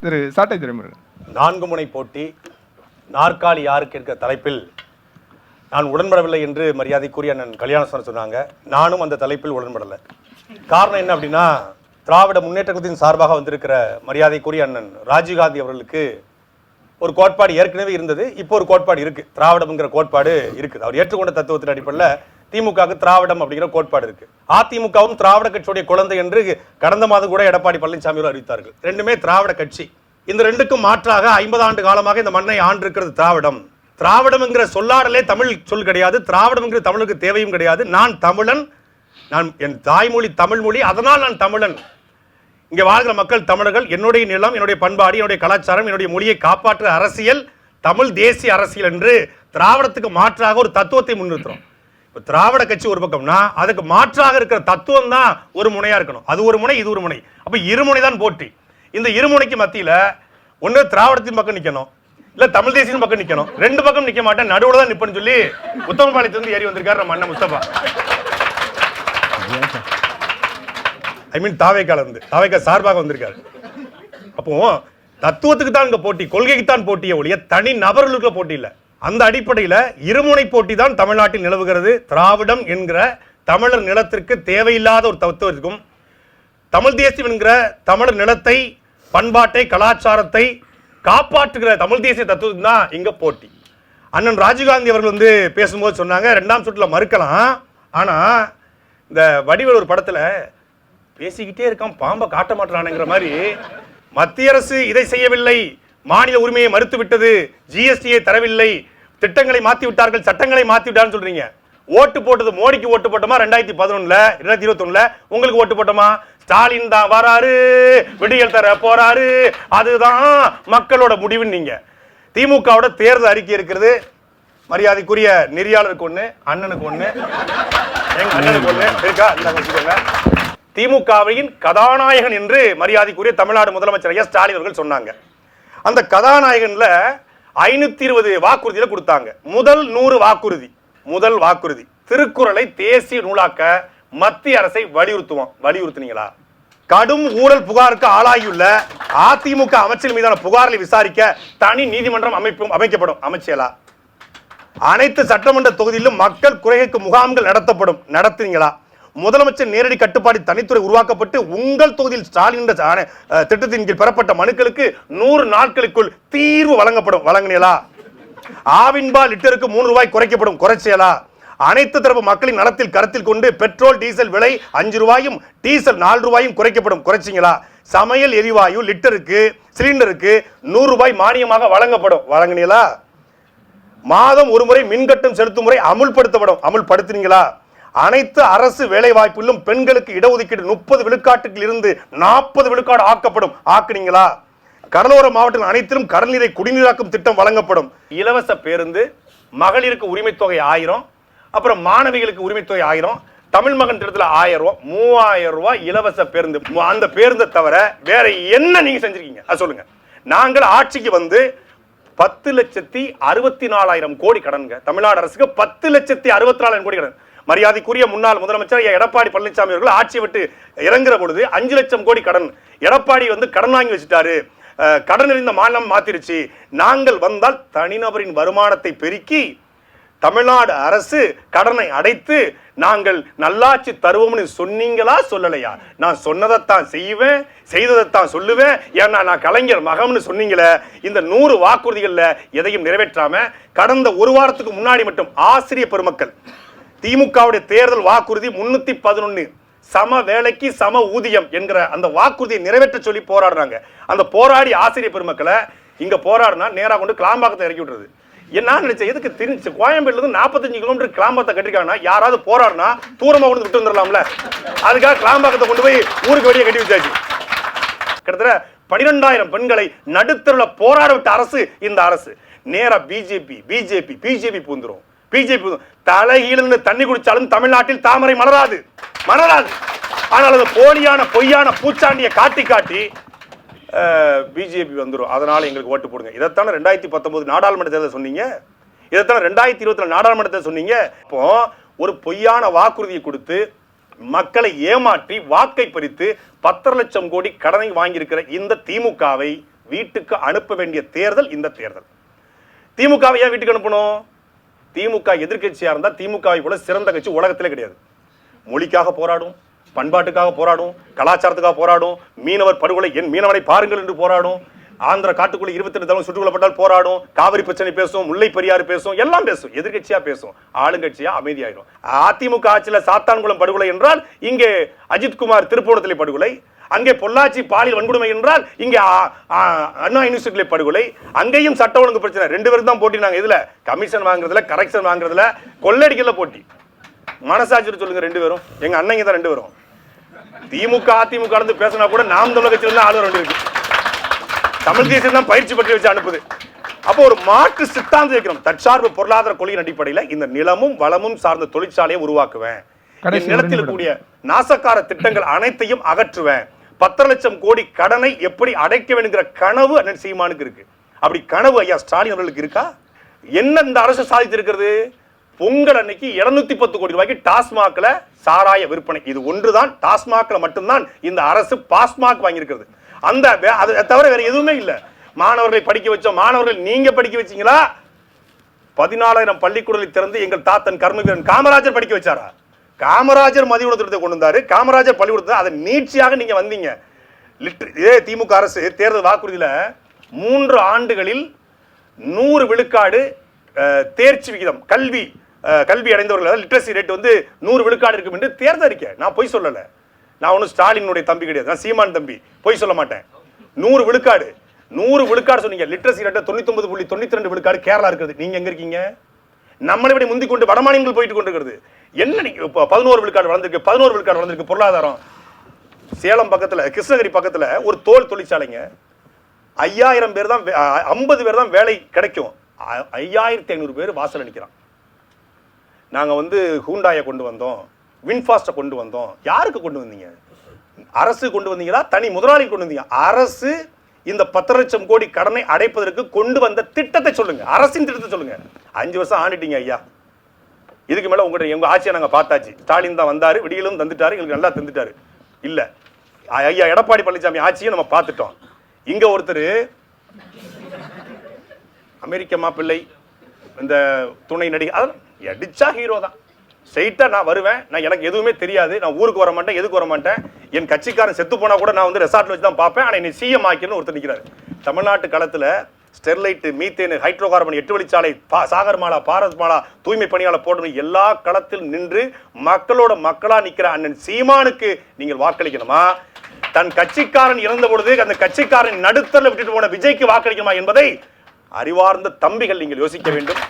திரு சாட்டை துரைமுருகன். 4 முனை போட்டி நாற்காலி யாருக்கு என்கிற தலைப்பில் நான் உடன்படவில்லை என்று மரியாதைக்குரிய அண்ணன் கல்யாணசுவரன் சொன்னாங்க. நானும் அந்த தலைப்பில் உடன்படலை. காரணம் என்ன அப்படின்னா, திராவிட முன்னேற்றத்தின் சார்பாக வந்திருக்கிற மரியாதைக்குரிய அண்ணன் ராஜீவ்காந்தி அவர்களுக்கு ஒரு கோட்பாடு ஏற்கனவே இருந்தது. இப்போ ஒரு கோட்பாடு இருக்கு, திராவிடம்ங்கிற கோட்பாடு இருக்குது. அவர் ஏற்றுக்கொண்ட தத்துவத்தின் அடிப்படையில் திமுகவுக்கு திராவிடம் அப்படிங்கிற கோட்பாடு இருக்கு. அதிமுகவும் திராவிட கட்சியுடைய குழந்தை என்று கடந்த மாதம் கூட எடப்பாடி பழனிசாமி அவர்கள் அறிவித்தார்கள். ரெண்டுமே திராவிட கட்சி. இந்த ரெண்டுக்கும் மாற்றாக 50 ஆண்டு காலமாக இந்த மண்ணை ஆண்டிருக்கிறது திராவிடம். திராவிடம் என்கிற சொல்லாடலே தமிழ் சொல் கிடையாது. திராவிடம் என்கிற தமிழுக்கு தேவையும் கிடையாது. நான் தமிழன், நான் என் தாய்மொழி தமிழ் மொழி, அதனால் நான் தமிழன். இங்கே வாழ்கிற மக்கள் தமிழர்கள். என்னுடைய நிலம், என்னுடைய பண்பாடு, என்னுடைய கலாச்சாரம், என்னுடைய மொழியை காப்பாற்ற அரசியல் தமிழ் தேசிய அரசியல் என்று திராவிடத்துக்கு மாற்றாக ஒரு தத்துவத்தை முன்னிறுத்துறோம். இப்போ திராவிட கட்சி ஒரு பக்கம்னா அதுக்கு மாற்றாக இருக்கிற தத்துவம் தான் ஒரு முனையா இருக்கணும். அது ஒரு முனை, இது ஒரு முனை. அப்போ இருமுனை தான் போட்டி. இந்த இருமுனைக்கு மத்தியில் ஒன்று திராவிடத்தின் பக்கம் நிற்கணும், இல்லை தமிழ் தேசியம் பக்கம் நிற்கணும். ரெண்டு பக்கம் நிற்க மாட்டேன், நடுவில் தான் நிற்பேன்னு சொல்லி உத்தமபாளையத்திலிருந்து ஏறி வந்திருக்காரு நம்ம அண்ணன் முஸ்தபா. தாவேக்கா சார்பாக வந்திருக்காரு. அப்போ தத்துவத்துக்கு தான் இங்க போட்டி, கொள்கைக்கு தான் போட்டியே ஒழிய தனி நபர்களுக்கு போட்டி இல்லை. அந்த அடிப்படையில் இருமுனை போட்டி தான் தமிழ்நாட்டில் நிலவுகிறது. திராவிடம் என்கிற தமிழர் நிலத்திற்கு தேவையில்லாத ஒரு தத்துவத்திற்கும் தமிழ் தேசியம் என்கிற தமிழர் நிலத்தை, பண்பாட்டை, கலாச்சாரத்தை காப்பாற்றுகிற தமிழ் தேசிய தத்துவம் தான் இங்க போட்டி. அண்ணன் ராஜீவ்காந்தி அவர்கள் பேசும்போது சொன்னாங்க, 2ஆம் சுற்றில் மறுக்கலாம், ஆனா இந்த வடிவேல் ஒரு படத்துல பேசிக்கிட்டே இருக்கான், பாம்பை காட்ட மாட்டானுங்கிற மாதிரி மத்திய அரசு இதை செய்யவில்லை, மாநில உரிமையை மறுத்து விட்டது, ஜிஎஸ்டியை தரவில்லை, திட்டங்களை மாத்தி விட்டார்கள், சட்டங்களை மாத்தி விட்டார்கள் சொல்றீங்க. ஓட்டு போட்டது மோடிக்கு ஓட்டு போட்டோமா 2011 2021 உங்களுக்கு ஓட்டு போட்டோமா? ஸ்டாலின் தான் வராரு, விடியல் தர போறாரு, அதுதான் மக்களோட முடிவுன்னு நீங்க. திமுகவோட தேர்தல் அறிக்கை இருக்கிறது. மரியாதைக்குரிய நெறியாளருக்கு ஒண்ணு, அண்ணனுக்கு ஒண்ணு, எங்க அண்ணனுக்கு ஒண்ணு இருக்கா? இந்த திமுகவின் கதாநாயகன் என்று மரியாதைக்குரிய தமிழ்நாடு முதலமைச்சர் ஐயா ஸ்டாலின் அவர்கள் சொன்னாங்க. அந்த கதாநாயகன்ல 520 வாக்குறுதியில கொடுத்தாங்க. முதல் 100 வாக்குறுதி, முதல் வாக்குறுதி திருக்குறளை தேசிய நூலாக்க மத்திய அரசை வலியுறுத்தினீங்களா? கடும் ஊழல் புகாருக்கு ஆளாகியுள்ள அதிமுக அமைச்சர் மீதான புகார்களை விசாரிக்க தனி நீதிமன்றம் அமைக்கப்படும், அமைச்சலா? அனைத்து சட்டமன்ற தொகுதியிலும் மக்கள் குறைகளுக்கு முகாம்கள் நடத்துனீங்களா? முதலமைச்சர் நேரடி கட்டுப்பாடு தனித்துறை உருவாக்கப்பட்டு உங்கள் தொகுதியில் ஸ்டாலின் திட்டத்தின் கீழ் பெறப்பட்ட மனுக்களுக்கு 100 நாட்களுக்குள் தீர்வு வழங்கினீங்களா? ஆவின்பால் லிட்டருக்கு 3 ரூபாய் குறைக்கப்படும், குறைச்சியலா? அனைத்து தரப்பு மக்களின் நலத்தில் கருத்தில் கொண்டு பெட்ரோல் டீசல் விலை 5 ரூபாயும் டீசல் 4 ரூபாயும் குறைக்கப்படும், குறைச்சிங்களா? சமையல் எரிவாயு லிட்டருக்கு சிலிண்டருக்கு 100 ரூபாய் மானியமாக வழங்கினீங்களா? மாதம் ஒரு முறை மின்கட்டம் செலுத்தும் முறை அமுல்படுத்தினீங்களா? அனைத்து அரசு வேலை வாய்ப்பிலும் பெண்களுக்கு இடஒதுக்கீடு 30 விழுக்காட்டுக்கு இருந்து 40 விழுக்காடு ஆக்குனீங்களா? கடலோர மாவட்டங்கள் அனைத்திலும் கடல் நீரை குடிநீராக்கும் திட்டம் வழங்கப்படும். இலவச பேருந்து, மகளிருக்கு உரிமை தொகை 1000, அப்புறம் மாணவிகளுக்கு உரிமை தொகை 1000, தமிழ் மகன் திட்டத்தில் 1000 ரூபாய், 3000 ரூபாய் இலவச பேருந்து. அந்த பேருந்தை தவிர வேற என்ன நீங்க செஞ்சிருக்கீங்க அது சொல்லுங்க. நாங்கள் ஆட்சிக்கு 10,64,000 கோடி கடனுங்க. தமிழ்நாடு அரசுக்கு 10,64,000 கோடி கடன். மரியாதைக்குரிய முன்னாள் முதலமைச்சர் எடப்பாடி பழனிசாமி அவர்கள் ஆட்சியை விட்டு இறங்குற பொழுது 5 லட்சம் கோடி கடன். எடப்பாடி கடன் வாங்கி வச்சுட்டாரு, கடன் இருந்த மாநிலம் மாத்திருச்சு. நாங்கள் வந்தால் தனிநபரின் வருமானத்தை பெருக்கி தமிழ்நாடு அரசு கடனை அடைத்து நாங்கள் நல்லாட்சி தருவோம்னு சொன்னீங்களா சொல்லலையா? நான் சொன்னதைத்தான் செய்வேன், செய்ததைத்தான் சொல்லுவேன், ஏன்னா நான் கலைஞர் மகம்னு சொன்னீங்களே. இந்த 100 வாக்குறுதிகள்ல எதையும் நிறைவேற்றாம கடந்த ஒரு வாரத்துக்கு முன்னாடி மட்டும் ஆசிரியர் பெருமக்கள் திமுகவுடைய தேர்தல் வாக்குறுதி 311 சம வேலைக்கு சம ஊதியம் என்கிற அந்த வாக்குறுதியை நிறைவேற்ற சொல்லி போராடுறாங்க. அந்த போராடி ஆசிரியர் பெருமக்களை இங்க போராடினா நேராக கொண்டு கிளாம்பாக்கத்தை இறக்கி விட்டுறது. என்ன நினைச்சேன், எதுக்கு திருச்சி கோயம்பேடுல இருந்து 45 கிலோமீட்டர் கிளாம்பாக்கத்தை கட்டிருக்காங்கன்னா யாராவது போராடினா தூரமா கொண்டு விட்டு வந்துடலாம்ல. அதுக்காக கிளாம்பாக்கத்தை கொண்டு போய் ஊருக்கு வெளியே கட்டி வச்சாச்சு. கிட்டத்தட்ட 12,000 பெண்களை நடுத்தருவில் போராட விட்ட அரசு இந்த அரசு. நேரா பிஜேபி பூந்துரும். பிஜேபி தலைகீழ தண்ணி குடிச்சாலும் தமிழ்நாட்டில் தாமரை மலராது. ஆனால் அது போலியான பொய்யான பூச்சாண்டியை காட்டி பிஜேபி வந்துடும். அதனால எங்களுக்கு ஓட்டு போடுங்க. இதைத்தானே 2019 நாடாளுமன்ற தேர்தல் சொன்னீங்க, இதைத்தானே 2024 நாடாளுமன்ற தேர்தல் சொன்னீங்க. இப்போ ஒரு பொய்யான வாக்குறுதியை கொடுத்து மக்களை ஏமாற்றி வாக்கை பறித்து 10 லட்சம் கோடி கடனை வாங்கியிருக்கிற இந்த திமுகவை வீட்டுக்கு அனுப்ப வேண்டிய தேர்தல் இந்த தேர்தல். திமுகவை ஏன் வீட்டுக்கு அனுப்பணும்? திமுக எதிர்கட்சியா இருந்தா திமுகவை போல சிறந்த கட்சி உலகத்திலே கிடையாது. மொழிக்காக போராடும், பண்பாட்டுக்காக போராடும், கலாச்சாரத்துக்காக போராடும், மீனவர் படுகொலை என் மீனவனை பாருங்கள் என்று போராடும், ஆந்திர காட்டுக்குள்ள 22 தலைவர் சுட்டுக் கொல்லப்பட்டால் போராடும், காவிரி பிரச்சனை பேசும், முல்லை பெரியாறு பேசும், எல்லாம் பேசும், எதிர்கட்சியா பேசும், ஆளுங்கட்சியா அமைதியாயிடும். அதிமுக ஆட்சியில சாத்தான்குளம் படுகொலை என்றால் இங்கே அஜித்குமார் திருப்போணத்திலே படுகொலை, அங்கே பொள்ளாச்சி பாலியல் வன்கொடுமை என்றால் இங்கே அண்ணா யூனிவர்சிட்டியிலே படுகொலை, அங்கேயும் சட்ட ஒழுங்கு பிரச்சனை. 2 பேருக்கு தான் போட்டி. நாங்க இதுல கமிஷன் வாங்குறதுல, கரெக்ஷன் வாங்குறதுல, கொள்ளடிக்கல போட்டி. மனசாட்சி சொல்லுங்க 2 பேரும். எங்க அண்ணங்க தான் 2 பேரும். திமுக அதிமுக கலந்து பேசினா கூட நாம் தமிழர் கட்சியில இருந்து ஆளுநர் 2 இருக்கு. தமிழ் தேசியம் தான் பயிற்சி பற்றி வச்சு அனுப்புது. அப்போ ஒரு மாற்று சித்தாந்தம் வைக்கிறோம். தற்சார்பு பொருளாதார கொள்கையின் அடிப்படையில் இந்த நிலமும் வளமும் சார்ந்த தொழிற்சாலையை உருவாக்குவேன், நிலத்தில் கூடிய நாசக்கார திட்டங்கள் அனைத்தையும் அகற்றுவேன், 10 லட்சம் கோடி கடனை எப்படி அடைக்க வேண்டுங்கிற கனவு அண்ணன் சீமானுக்கு இருக்கு. அப்படி கனவு ஐயா ஸ்டாலின் அவர்களுக்கு இருக்கா? என்ன இந்த அரசு சாதித்திருக்கிறது? பொங்கல் அன்னைக்கு 210 கோடி ரூபாய்க்கு டாஸ்மாக்ல சாராய விற்பனை. இது ஒன்றுதான், டாஸ்மாக்ல மட்டும்தான் இந்த அரசு பாஸ்மாக் வாங்கியிருக்கிறது. அந்த அதை தவிர வேற எதுவுமே இல்லை. மாணவர்களை படிக்க வச்சோம். மாணவர்கள் நீங்க படிக்க வச்சீங்களா? 14,000 பள்ளிக்கூடங்களை திறந்து எங்கள் தாத்தன் கர்மவீரன் காமராஜர் படிக்க வச்சாரா? காமராஜர் மதிய உணவு திட்டத்தை கொண்டு வந்தாரு, காமராஜர் பள்ளிக்கூடத்தை அதை நீட்சியாக நீங்க வந்தீங்க. இதே திமுக அரசு தேர்தல் வாக்குறுதியில 3 ஆண்டுகளில் 100 விழுக்காடு தேர்ச்சி விகிதம் கல்வி அடைந்தவர்கள் லிட்ரஸி ரேட் வந்து 100 விழுக்காடு இருக்கும் என்று தேர்தல் அறிக்கை. நான் பொய் சொல்லல. நான் ஒன்றும் ஸ்டாலினுடைய தம்பி கிடையாது, நான் சீமான் தம்பி, பொய் சொல்ல மாட்டேன். 100 விழுக்காடு சொன்னீங்க. லிட்ரஸி ரேட் 99.92 விழுக்காடு கேரளா இருக்குது. நீங்க எங்க இருக்கீங்க? நம்மளை விட முந்தி கொண்டு வடமாநிலங்கள் போயிட்டு கொண்டிருக்கிறது. என்ன 11 விழுக்காடு வளர்ந்துருக்கு, 11 விழுக்காடு வளர்ந்துருக்கு பொருளாதாரம். சேலம் பக்கத்துல, கிருஷ்ணகிரி பக்கத்துல ஒரு தோல் தொழிற்சாலைங்க. 5000 பேர் தான், 50 பேர் தான் வேலை கிடைக்கும். 5500 பேர் வாசல் நிற்கிறான். நாங்க வந்து ஹூண்டாயை கொண்டு வந்தோம், வின்ஃபாஸ்ட்டை கொண்டு வந்தோம். யாருக்கு கொண்டு வந்தீங்க? அரசு கொண்டு வந்தீங்களா, தனி முதலாளி கொண்டு வந்தீங்க? அரசு இந்த 10 லட்சம் கோடி கடனை அடைப்பதற்கு கொண்டு வந்த திட்டத்தை சொல்லுங்க, அரசின் திட்டத்தை சொல்லுங்க. 5 வருஷம் ஆண்டுட்டீங்க ஐயா. இதுக்கு மேல உங்கள்கிட்ட எங்க ஆட்சியை நாங்க பார்த்தாச்சு. ஸ்டாலின் தான் வந்தாரு, விடியலும் தந்துட்டாரு, எங்களுக்கு நல்லா தந்துட்டாரு. இல்ல ஐயா எடப்பாடி பழனிசாமி ஆட்சியை நம்ம பார்த்துட்டோம். இங்க ஒருத்தர் அமெரிக்க மாப்பிள்ளை, இந்த துணை நடிகை அடிச்சா ஹீரோ தான். ஸ்ட்ரைட்டா நான் வருவேன், நான் எனக்கு எதுவுமே தெரியாது, நான் ஊருக்கு வர மாட்டேன், எதுக்கு வர மாட்டேன், என் கட்சிக்காரன் செத்து போனா கூட நான் வந்து ரெசார்ட்ல வச்சு தான் பார்ப்பேன், ஆனா என்னை சிஎம் ஆக்கின்னு ஒருத்தர் நிற்கிறாரு. தமிழ்நாட்டு களத்துல ஸ்டெர்லைட், மீத்தேன், ஹைட்ரோ கார்பன், 8 வழிச்சாலை, சாகர்மாலா, பாரத்மாலா, தூய்மை பணியாளர் போடணும், எல்லா களத்தில் நின்று மக்களோட மக்களா நிற்கிற அண்ணன் சீமானுக்கு நீங்கள் வாக்களிக்கணுமா, தன் கட்சிக்காரன் இறந்த பொழுது அந்த கட்சிக்காரன் நடுத்தரில் விட்டுட்டு போன விஜய்க்கு வாக்களிக்கணுமா என்பதை அறிவார்ந்த தம்பிகள் நீங்கள் யோசிக்க வேண்டும்.